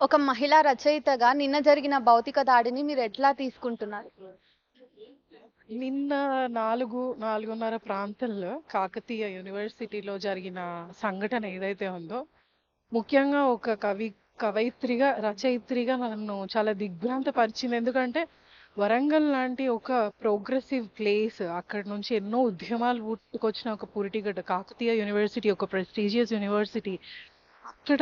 ఒక మహిళా రచయితగా నిన్న జరిగిన భౌతిక దాడిని మీరు ఎట్లా తీసుకుంటున్నారు? నిన్న 4:30 ప్రాంతంలో కాకతీయ యూనివర్సిటీలో జరిగిన సంఘటన ఏదైతే ఉందో, ముఖ్యంగా ఒక కవయిత్రిగా, రచయిత్రిగా నన్ను చాలా దిగ్భ్రాంతపరిచింది. ఎందుకంటే వరంగల్ లాంటి ఒక ప్రోగ్రెసివ్ ప్లేస్, అక్కడ నుంచి ఎన్నో ఉద్యమాలు పుట్టుకొచ్చిన ఒక పురిటిగడ్డ కాకతీయ యూనివర్సిటీ, ఒక ప్రెస్టీజియస్ యూనివర్సిటీ. అక్కడ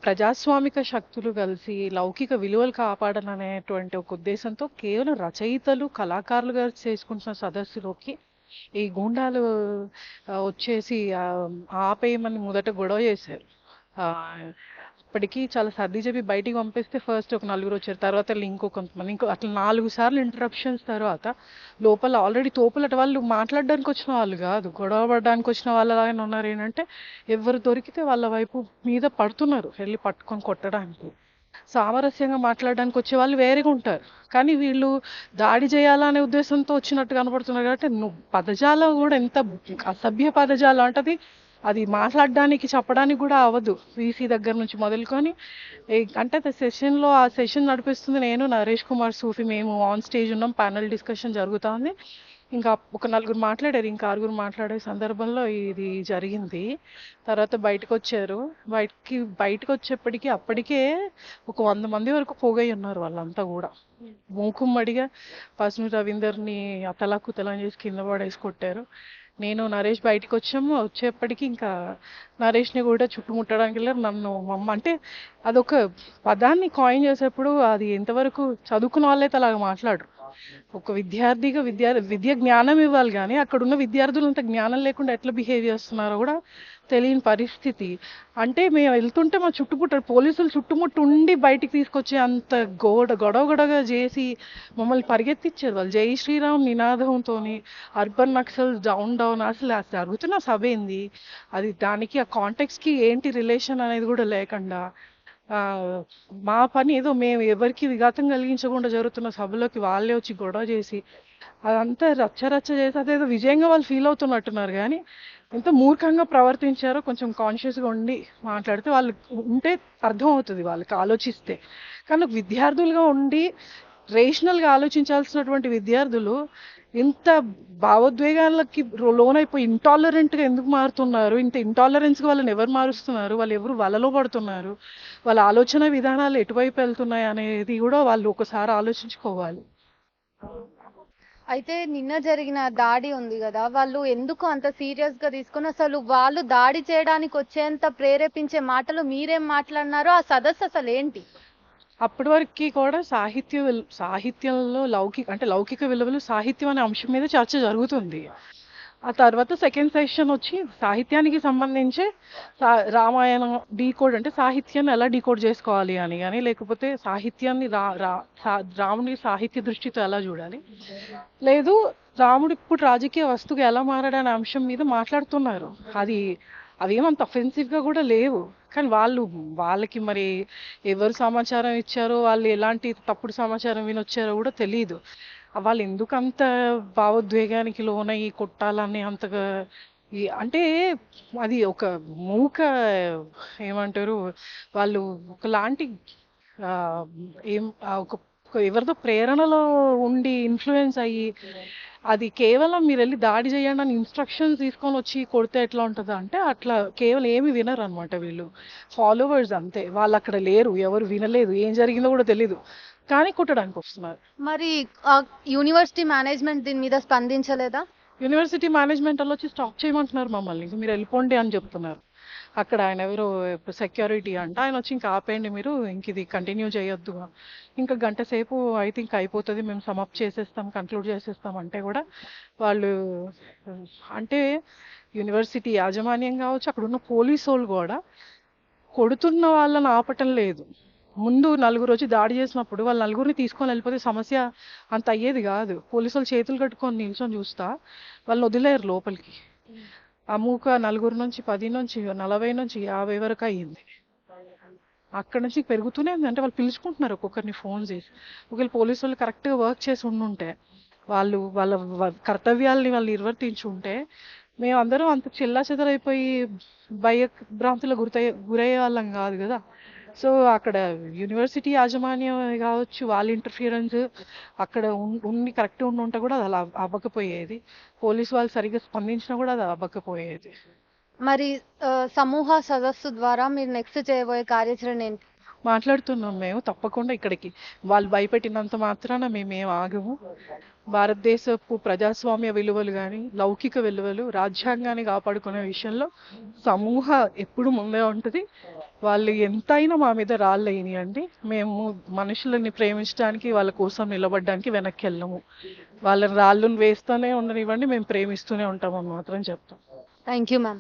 ప్రజాస్వామిక శక్తులు కలిసి లౌకిక విలువలు కాపాడాలనేటువంటి ఒక ఉద్దేశంతో కేవలం రచయితలు, కళాకారులుగా చేసుకుంటున్న సదస్సులోకి ఈ గూండాలు వచ్చేసి ఆపేయమని మొదట గొడవ చేశారు. ఆ, అప్పటికి చాలా సర్ది చెప్పి బయటికి పంపిస్తే ఫస్ట్ ఒక నలుగురు వచ్చారు, తర్వాత కొంతమంది, అట్లా 4 సార్లు ఇంటరప్షన్స్ తర్వాత లోపల ఆల్రెడీ తోపులట వాళ్ళు మాట్లాడడానికి వచ్చిన వాళ్ళు కాదు, గొడవ పడడానికి వచ్చిన వాళ్ళలాగానే ఉన్నారు. ఏంటంటే ఎవరు దొరికితే వాళ్ళ వైపు మీద పడుతున్నారు, వెళ్ళి పట్టుకొని కొట్టడానికి. సామరస్యంగా మాట్లాడడానికి వచ్చే వాళ్ళు వేరేగా ఉంటారు, కానీ వీళ్ళు దాడి చేయాలనే ఉద్దేశంతో వచ్చినట్టు కనబడుతున్నారు. కాబట్టి నువ్వు పదజాలం కూడా ఎంత అసభ్య పదజాలం అంటే అది మాట్లాడడానికి చెప్పడానికి కూడా అవ్వదు. వీసీ దగ్గర నుంచి మొదలుకొని అంటే ఆ సెషన్ నడిపిస్తుంది నేను, నరేష్ కుమార్ సూఫీ. మేము ఆన్ స్టేజ్ ఉన్నాం, ప్యానల్ డిస్కషన్ జరుగుతా ఉంది. ఇంకా ఒక నలుగురు మాట్లాడారు, ఇంకా 6 మాట్లాడే సందర్భంలో ఇది జరిగింది. తర్వాత బయటకు వచ్చారు. బయటకు వచ్చేప్పటికి అప్పటికే ఒక 100 మంది వరకు పోగై ఉన్నారు. వాళ్ళంతా కూడా మూకుమ్మడిగా పసుని రవీందర్ని అతలాకుతలం చేసి కింద పడేసి కొట్టారు. నేను నరేష్ బయటకు వచ్చేప్పటికి ఇంకా నరేష్ని కూడా చుట్టుముట్టడానికి వెళ్ళారు. నన్ను అంటే అదొక పదాన్ని కాయిన్ చేసేప్పుడు అది ఎంతవరకు చదువుకున్న వాళ్ళైతే అలాగ మాట్లాడరు. ఒక విద్యార్థిగా విద్య జ్ఞానం ఇవ్వాలి, కానీ అక్కడ ఉన్న విద్యార్థులు అంత జ్ఞానం లేకుండా ఎట్లా బిహేవ్ చేస్తున్నారో కూడా తెలియని పరిస్థితి. అంటే మేము వెళ్తుంటే మా పోలీసులు చుట్టుముట్టు ఉండి బయటికి తీసుకొచ్చి అంత గొడవగా చేసి మమ్మల్ని పరిగెత్తిచ్చారు వాళ్ళు. జై శ్రీరామ్ నినాదంతో అర్బన్ నక్సల్స్ డౌన్ డౌన్, అసలు జరుగుతున్న సభ ఏంది, అది దానికి ఆ కాంటెక్స్కి ఏంటి రిలేషన్ అనేది కూడా లేకుండా మా పని ఏదో మేము ఎవరికి విఘాతం కలిగించకుండా జరుగుతున్న సభలోకి వాళ్ళే వచ్చి గొడవ చేసి అదంతా రచ్చ చేసి అదేదో విజయంగా వాళ్ళు ఫీల్ అవుతున్నట్టున్నారు. కానీ ఎంత మూర్ఖంగా ప్రవర్తించారో కొంచెం కాన్షియస్గా ఉండి మాట్లాడితే వాళ్ళు ఉంటే అర్థం అవుతుంది, వాళ్ళకి ఆలోచిస్తే. కానీ విద్యార్థులుగా ఉండి రేషనల్గా ఆలోచించాల్సినటువంటి విద్యార్థులు ఇంత భావోద్వేగాలకి లోనైపోయి ఇంటాలరెంట్గా ఎందుకు మారుతున్నారు? ఇంత ఇంటాలరెన్స్గా వాళ్ళని ఎవరు మారుస్తున్నారు? వాళ్ళు ఎవరు వలలో పడుతున్నారు? వాళ్ళ ఆలోచన విధానాలు ఎటువైపు వెళ్తున్నాయి అనేది కూడా వాళ్ళు ఒకసారి ఆలోచించుకోవాలి. అయితే నిన్న జరిగిన దాడి ఉంది కదా, వాళ్ళు ఎందుకు అంత సీరియస్ గా తీసుకుని అసలు వాళ్ళు దాడి చేయడానికి వచ్చేంత ప్రేరేపించే మాటలు మీరేం మాట్లాడినారో ఆ సదస్సు అసలు ఏంటి? అప్పటి వరకు కూడా సాహిత్యంలో లౌకిక విలువలు, సాహిత్యం అనే అంశం మీద చర్చ జరుగుతుంది. ఆ తర్వాత సెకండ్ సెషన్ వచ్చి సాహిత్యానికి సంబంధించి రామాయణం డీకోడ్, అంటే సాహిత్యాన్ని ఎలా డీకోడ్ చేసుకోవాలి అని, కానీ లేకపోతే సాహిత్యాన్ని రాముడి సాహిత్య దృష్టితో ఎలా చూడాలి, లేదు రాముడు ఇప్పుడు రాజకీయ వస్తువుగా ఎలా మారాడనే అంశం మీద మాట్లాడుతున్నారు. అవేమంత అఫెన్సివ్గా కూడా లేవు. కానీ వాళ్ళకి మరి ఎవరు సమాచారం ఇచ్చారో, వాళ్ళు ఎలాంటి తప్పుడు సమాచారం వినొచ్చారో కూడా తెలియదు. వాళ్ళు ఎందుకు అంత భావోద్వేగానికి లోనయ్యి కొట్టాలని అంతగా అంటే అది ఒక ఏమంటారు, వాళ్ళు ఒకలాంటి ఎవరిదో ప్రేరణలో ఉండి ఇన్ఫ్లుయెన్స్ అయ్యి, అది కేవలం మీరు వెళ్ళి దాడి చేయండి అని ఇన్స్ట్రక్షన్స్ తీసుకొని వచ్చి కొడితే ఎట్లా ఉంటుందా అంటే అట్లా కేవలం ఏమి వినరు అనమాట. వీళ్ళు ఫాలోవర్స్ అంతే, వాళ్ళు అక్కడ లేరు, ఎవరు వినలేదు, ఏం జరిగిందో కూడా తెలీదు, కానీ కొట్టడానికి వస్తున్నారు. మరి యూనివర్సిటీ మేనేజ్మెంట్ దీని మీద స్పందించలేదా? యూనివర్సిటీ మేనేజ్మెంట్ వాళ్ళు వచ్చి స్టాప్ చేయమంటున్నారు మమ్మల్ని, ఇంక మీరు వెళ్ళిపోండి అని చెప్తున్నారు. అక్కడ ఆయన ఎవరో సెక్యూరిటీ అంట, ఆయన వచ్చి ఇంకా ఆపేయండి, మీరు ఇంక ఇది కంటిన్యూ చేయొద్దు, ఇంకా గంట సేపు ఐ థింక్ అయిపోతుంది, మేము సమప్ చేసేస్తాం, కంక్లూడ్ చేసేస్తాం అంటే కూడా వాళ్ళు అంటే యూనివర్సిటీ యాజమాన్యం కావచ్చు, అక్కడ ఉన్న పోలీసు వాళ్ళు కూడా కొడుతున్న వాళ్ళని ఆపటం లేదు. ముందు నలుగురు వచ్చి దాడి చేసినప్పుడు వాళ్ళ నలుగురిని తీసుకొని వెళ్ళిపోతే సమస్య అంత అయ్యేది కాదు. పోలీసులు చేతులు కట్టుకొని నిల్చొని చూస్తా వాళ్ళని వదిలేరు లోపలికి. అమూక 4 నుంచి 10 నుంచి 40 నుంచి 50 వరకు అయ్యింది. అక్కడ నుంచి పెరుగుతూనే ఉంది. అంటే వాళ్ళు పిలుచుకుంటున్నారు ఒక్కొక్కరిని ఫోన్ చేసి. ఒకవేళ పోలీసు వాళ్ళు కరెక్ట్గా వర్క్ చేసి ఉండుంటే, వాళ్ళు వాళ్ళ కర్తవ్యాలని వాళ్ళు నిర్వర్తించి ఉంటే మేమందరం అంత చెల్లాచెదరైపోయి భయభ్రాంతులకు గురయ్యే వాళ్ళం కాదు కదా. సో అక్కడ యూనివర్సిటీ యాజమాన్యం కావచ్చు, వాళ్ళ ఇంటర్ఫియరెన్స్ అక్కడ ఉండి కరెక్ట్ ఉంటే కూడా అది అలా అవ్వకపోయేది. పోలీసు వాళ్ళు సరిగ్గా స్పందించినా కూడా అది అవ్వకపోయేది. మరి సమూహ సదస్సు ద్వారా మీరు నెక్స్ట్ చేయబోయే కార్యాచరణ ఏంటి? మాట్లాడుతున్నాం మేము తప్పకుండా ఇక్కడికి. వాళ్ళు భయపెట్టినంత మాత్రాన మేమేం ఆగము. భారతదేశపు ప్రజాస్వామ్య విలువలు కానీ, లౌకిక విలువలు, రాజ్యాంగాన్ని కాపాడుకునే విషయంలో సమూహ ఎప్పుడు ముందే ఉంటుంది. వాళ్ళు ఎంతైనా మా మీద రాళ్ళేయనియండి, మేము మనుషులని ప్రేమించడానికి, వాళ్ళ కోసం నిలబడడానికి వెనక్కి వెళ్ళము. వాళ్ళని రాళ్ళను వేస్తూనే ఉండనివ్వండి, మేము ప్రేమిస్తూనే ఉంటామని మాత్రం చెప్తాం. Thank you ma'am.